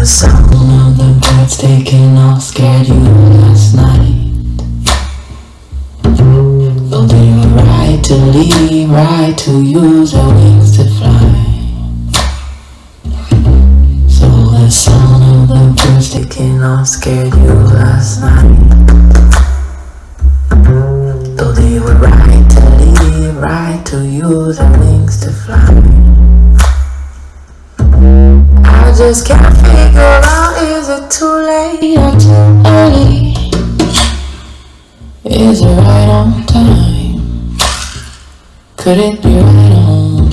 the sound of the birds taking off scared you last night. Though they were right to leave, right to use their wings to fly. So the sound of the birds taking off scared you last night. Though they were right to leave, right to use their wings to fly. I just can't figure out, is it too late or too early? Is it right on time? Could it be right on?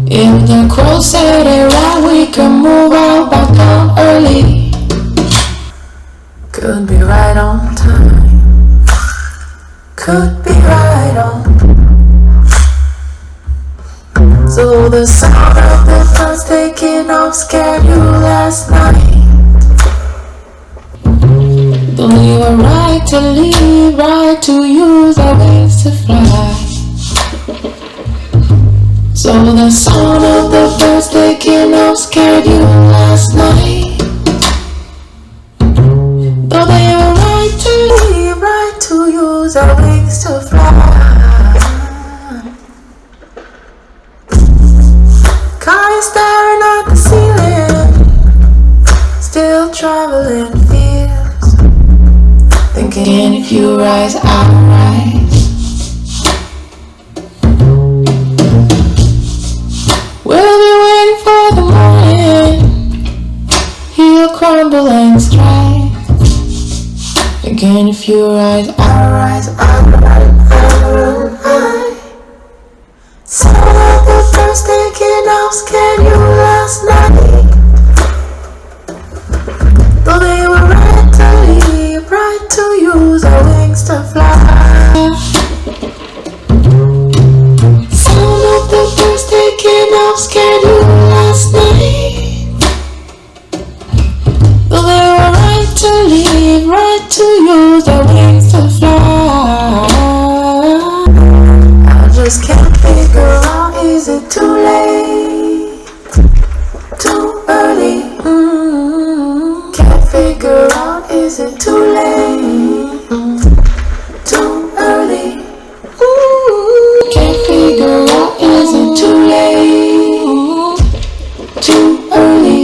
If the crow said it right, we could move out back on early. Could be right on time. Could be right on. So the sound of the birds taking off scared you last night. Though they were right to leave, right to use their wings to fly. So the sound of the birds taking off scared you last night. Though they were right to leave, right to use their wings to fly. Cars staring at the ceiling, still traveling fears, thinking if you rise, I'll rise. We'll be waiting for the morning, he'll crumble and strike, thinking if you rise, I'll rise, I'll rise, I'll rise. Some of the birds taking off scared you last night. Though they were right to leave, right to use their wings to fly. Some of the birds taking off scared you last night. Though they were right to leave, right to use their wings to fly. I just can't figure out, is it too late? Too early? Can't figure out, is it too late? Too early? Can't figure out, is it too late? Too early?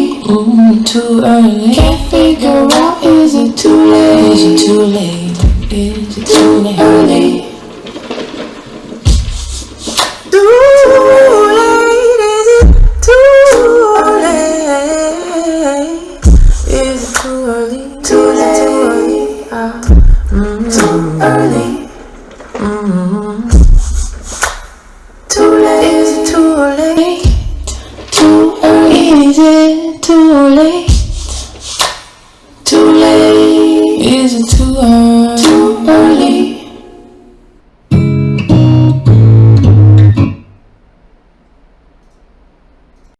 Too early? Can't figure out, is it too late? Is it too late? Is it too late? Early? Too late? Is it too early? Too early?